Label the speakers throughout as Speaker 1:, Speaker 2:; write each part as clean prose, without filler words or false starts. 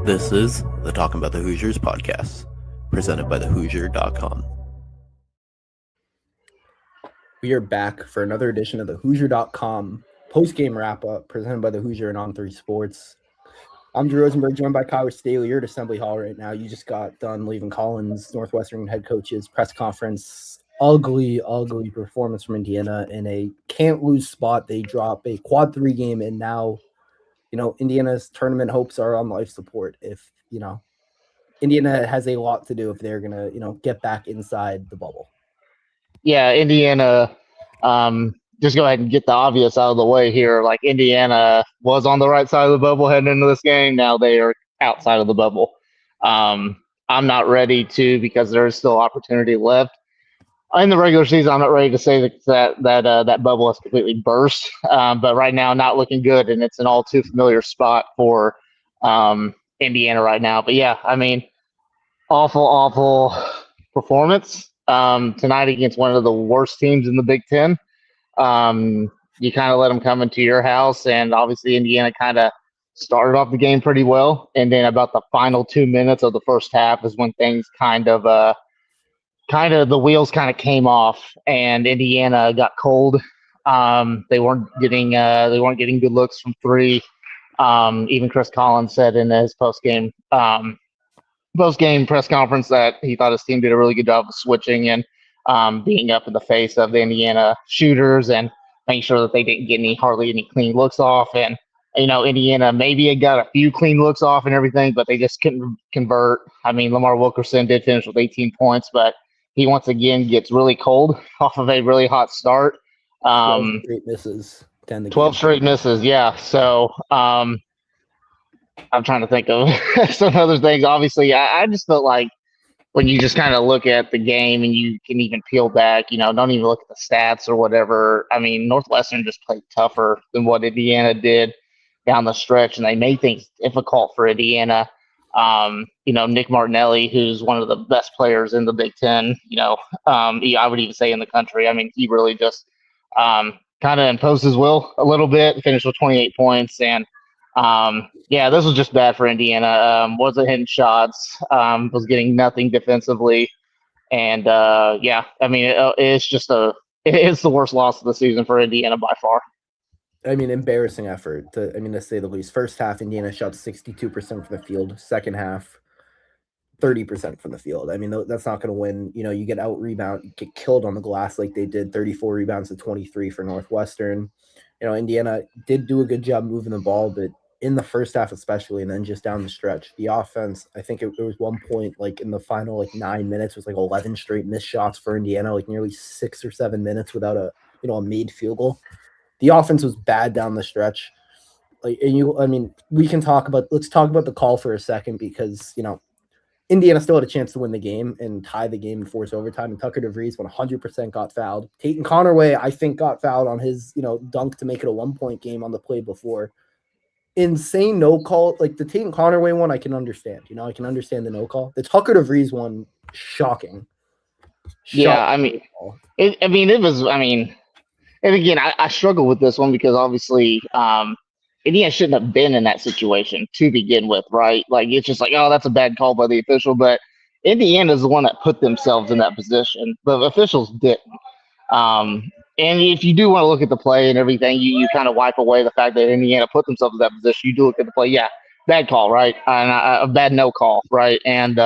Speaker 1: This is the Talkin Bout the Hoosiers podcast, presented by TheHoosier.com.
Speaker 2: We are back for another edition of the Hoosier.com postgame wrap-up presented by the Hoosier and On3 Sports. I'm Drew Rosenberg, joined by Kyle Staley. You're at Assembly Hall right now. You just got done leaving Collins, Northwestern head coach's press conference. Ugly performance from Indiana in a can't-lose spot. They drop a quad 3 game, and now, Indiana's tournament hopes are on life support. If, Indiana has a lot to do if they're going to, get back inside the bubble.
Speaker 3: Yeah, Indiana, just go ahead and get the obvious out of the way here. Like, Indiana was on the right side of the bubble heading into this game. Now they are outside of the bubble. I'm not ready to, because there is still opportunity left. In the regular season, I'm not ready to say that bubble has completely burst. But right now, not looking good, and it's an all too familiar spot for Indiana right now. But yeah, I mean, awful performance tonight against one of the worst teams in the Big Ten. You kind of let them come into your house, and obviously Indiana kind of started off the game pretty well, and then about the final 2 minutes of the first half is when things the wheels kind of came off, and Indiana got cold. They weren't getting good looks from three. Even Chris Collins said in his post-game press conference that he thought his team did a really good job of switching and being up in the face of the Indiana shooters and making sure that they didn't get hardly any clean looks off. And, Indiana maybe had got a few clean looks off and everything, but they just couldn't convert. I mean, Lamar Wilkerson did finish with 18 points, but he once again gets really cold off of a really hot start.
Speaker 2: 12 straight misses.
Speaker 3: 12 straight misses, yeah. So I'm trying to think of some other things. Obviously, I just felt like when you just kind of look at the game and you can even peel back, don't even look at the stats or whatever. I mean, Northwestern just played tougher than what Indiana did down the stretch, and they made things difficult for Indiana. Nick Martinelli, who's one of the best players in the Big Ten, I would even say in the country. I mean, he really just kind of imposed his will a little bit, finished with 28 points. And, this was just bad for Indiana. Wasn't hitting shots, was getting nothing defensively. And, it's the worst loss of the season for Indiana by far.
Speaker 2: I mean, embarrassing effort, to say the least. First half, Indiana shot 62% from the field. Second half, 30% from the field. I mean, that's not going to win. You get out-rebound, you get killed on the glass like they did, 34 rebounds to 23 for Northwestern. Indiana did do a good job moving the ball, but in the first half especially, and then just down the stretch, the offense, I think it was one point, like in the final 9 minutes, was 11 straight missed shots for Indiana, nearly 6 or 7 minutes without a made field goal. The offense was bad down the stretch. Let's talk about the call for a second, because, Indiana still had a chance to win the game and tie the game and force overtime. And Tucker DeVries 100% got fouled. Tatum Connerway, I think, got fouled on his, dunk to make it a 1-point game on the play before. Insane no call. Like the Tatum Connerway one, I can understand. I can understand the no call. The Tucker DeVries one, shocking.
Speaker 3: Yeah, and again, I struggle with this one because obviously Indiana shouldn't have been in that situation to begin with, right? Like, it's just oh, that's a bad call by the official, but Indiana is the one that put themselves in that position. The officials didn't. And if you do want to look at the play and everything, you kind of wipe away the fact that Indiana put themselves in that position. You do look at the play, yeah, bad call, right? And a bad no call, right? And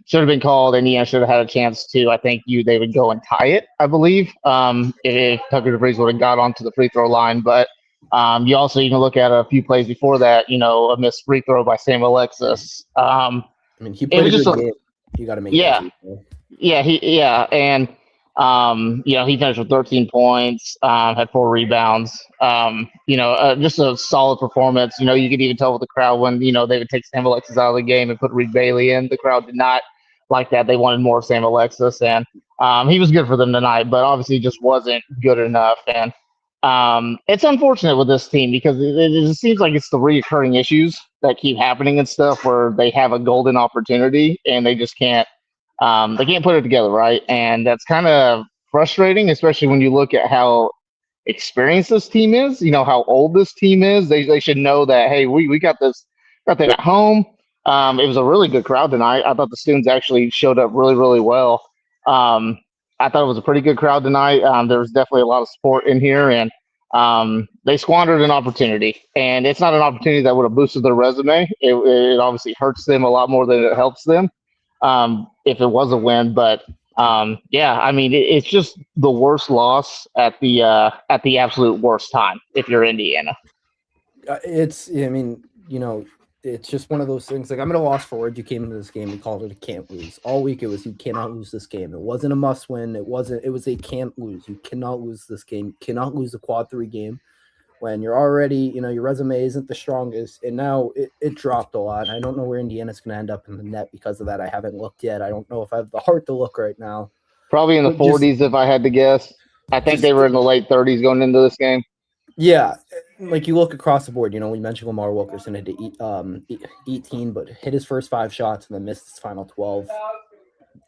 Speaker 3: should have been called. Indiana should have had a chance to. I think they would go and tie it, I believe, if Tucker DeVries would have got onto the free throw line. But you also even look at a few plays before that, a missed free throw by Sam Alexis.
Speaker 2: He played a good game. You got to make
Speaker 3: and he finished with 13 points, had 4 rebounds. Just a solid performance. You could even tell with the crowd when they would take Sam Alexis out of the game and put Reed Bailey in. The crowd did not like that. They wanted more of Sam Alexis, and he was good for them tonight, but obviously just wasn't good enough. And it's unfortunate with this team because it seems like it's the reoccurring issues that keep happening and stuff where they have a golden opportunity and they just can't. They can't put it together, right? And that's kind of frustrating, especially when you look at how experienced this team is, how old this team is. They should know that, hey, we got this got them at home. It was a really good crowd tonight. I thought the students actually showed up really, really well. I thought it was a pretty good crowd tonight. There was definitely a lot of support in here, and they squandered an opportunity. And it's not an opportunity that would have boosted their resume. It obviously hurts them a lot more than it helps them if it was a win. But yeah, I mean, it's just the worst loss at the absolute worst time if you're Indiana.
Speaker 2: I mean, it's just one of those things. Like, I'm at a loss for words. You came into this game and called it a can't lose. All week it was you cannot lose this game. It wasn't a must win. It was a can't lose. You cannot lose this game. You cannot lose the quad 3 game when you're already, your resume isn't the strongest. And now it dropped a lot. I don't know where Indiana's going to end up in the net because of that. I haven't looked yet. I don't know if I have the heart to look right now.
Speaker 3: Probably in the 40s if I had to guess. I think they were in the late 30s going into this game.
Speaker 2: Yeah, like you look across the board, we mentioned Lamar Wilkerson had 18, but hit his first 5 shots and then missed his final 12.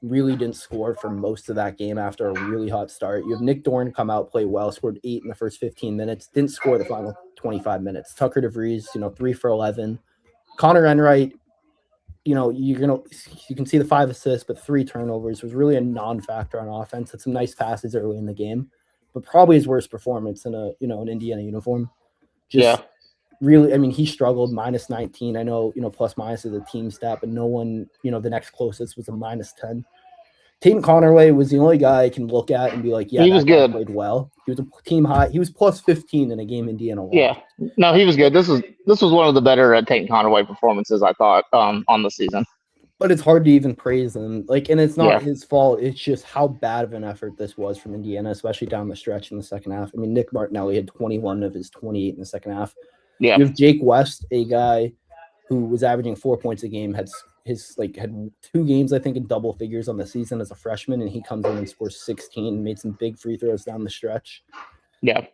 Speaker 2: Really didn't score for most of that game after a really hot start. You have Nick Dorn come out, play well, scored 8 in the first 15 minutes, didn't score the final 25 minutes. Tucker DeVries, 3 for 11. Connor Enright, you can see the 5 assists, but 3 turnovers, was really a non-factor on offense. Had some nice passes early in the game, but probably his worst performance in an Indiana uniform. Really, I mean, he struggled, minus 19. I know, plus minus is a team stat, but no one, the next closest was a minus 10. Tatum Connerway was the only guy I can look at and be like, yeah,
Speaker 3: he was good.
Speaker 2: Played well. He was a team high. He was plus 15 in a game Indiana won.
Speaker 3: Yeah, no, he was good. This was one of the better Tatum Connerway performances, I thought, on the season.
Speaker 2: But it's hard to even praise him. And it's not his fault. It's just how bad of an effort this was from Indiana, especially down the stretch in the second half. I mean, Nick Martinelli had 21 of his 28 in the second half.
Speaker 3: Yeah.
Speaker 2: You have Jake West, a guy who was averaging 4 points a game, had 2 games, I think, in double figures on the season as a freshman, and he comes in and scores 16, made some big free throws down the stretch.
Speaker 3: Yeah.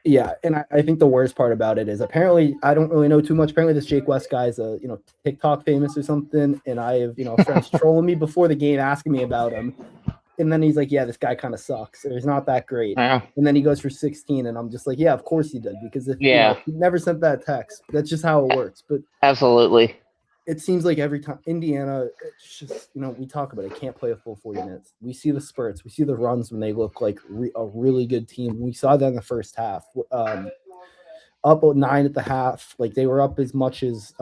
Speaker 2: Yeah, and I think the worst part about it is apparently, I don't really know too much. Apparently this Jake West guy is a, TikTok famous or something, and I have, friends trolling me before the game asking me about him. And then he's like, yeah, this guy kind of sucks. Or he's not that great.
Speaker 3: Yeah.
Speaker 2: And then he goes for 16, and I'm just like, yeah, of course he did. Because if he never sent that text, that's just how it works. But
Speaker 3: absolutely,
Speaker 2: it seems like every time Indiana, it's just, we talk about it, can't play a full 40 minutes. We see the spurts. We see the runs when they look like a really good team. We saw that in the first half. Up 9 at the half. Like, they were up as much as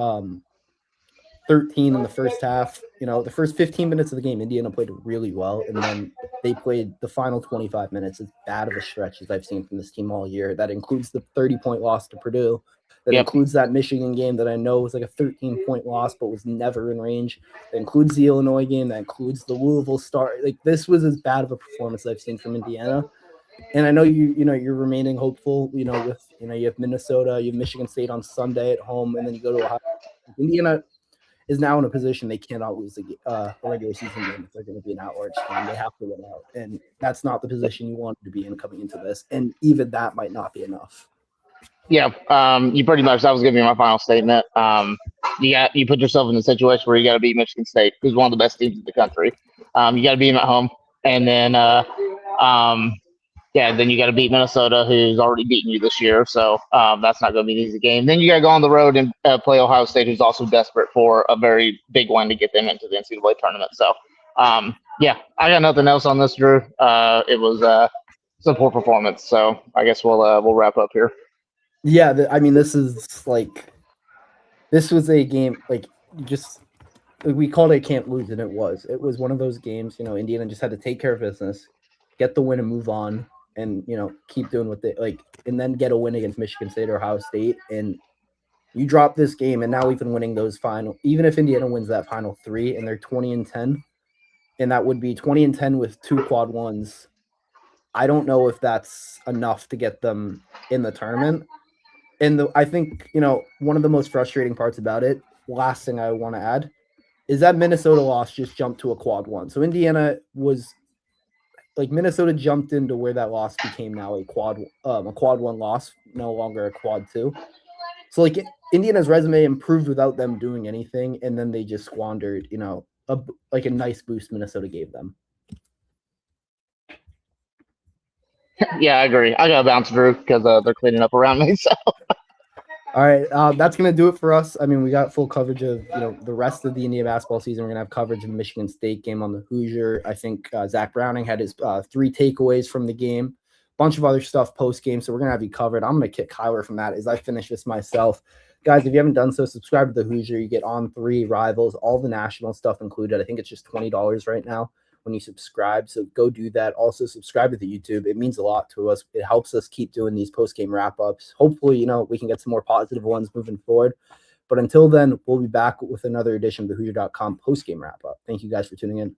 Speaker 2: 13 in the first half. The first 15 minutes of the game, Indiana played really well, and then they played the final 25 minutes as bad of a stretch as I've seen from this team all year. That includes the 30-point loss to Purdue. That includes that Michigan game that I know was like a 13-point loss, but was never in range. That includes the Illinois game. That includes the Louisville start. Like, this was as bad of a performance I've seen from Indiana. And I know you're remaining hopeful. You have Minnesota, you have Michigan State on Sunday at home, and then you go to Ohio. Indiana is now in a position they cannot lose a regular season game if they're going to be an at-large team. They have to win out, and that's not the position you wanted to be in coming into this. And even that might not be enough.
Speaker 3: Yeah, you pretty much. That was going to be my final statement. You put yourself in a situation where you got to beat Michigan State, who's one of the best teams in the country. You got to beat them at home, and then then you got to beat Minnesota, who's already beaten you this year. So that's not going to be an easy game. Then you got to go on the road and play Ohio State, who's also desperate for a very big one to get them into the NCAA tournament. So, I got nothing else on this, Drew. It was some poor performance. So I guess we'll wrap up here.
Speaker 2: Yeah, this was a game we called it can't lose, and it was one of those games. Indiana just had to take care of business, get the win, and move on. And, keep doing what they and then get a win against Michigan State or Ohio State. And you drop this game, and now even winning those even if Indiana wins that final 3 and they're 20-10, and that would be 20-10 with 2 quad ones. I don't know if that's enough to get them in the tournament. And I think, one of the most frustrating parts about it, last thing I want to add, is that Minnesota loss just jumped to a quad 1. So Indiana was Minnesota jumped into where that loss became now a quad 1 loss, no longer a quad 2. So Indiana's resume improved without them doing anything, and then they just squandered, a nice boost Minnesota gave them.
Speaker 3: Yeah, I agree. I got to bounce, Drew, because they're cleaning up around me. So.
Speaker 2: All right, that's gonna do it for us. I mean, we got full coverage of the rest of the Indiana basketball season. We're gonna have coverage of the Michigan State game on the Hoosier. I think Zach Browning had his 3 takeaways from the game. Bunch of other stuff post game, so we're gonna have you covered. I'm gonna kick Kyler from that as I finish this myself. Guys, if you haven't done so, subscribe to the Hoosier. You get On 3, Rivals, all the national stuff included. I think it's just $20 right now when you subscribe. So go do that. Also subscribe to the YouTube. It means a lot to us. It helps us keep doing these post-game wrap-ups. Hopefully, we can get some more positive ones moving forward. But until then, we'll be back with another edition of the Hoosier.com post-game wrap-up. Thank you guys for tuning in.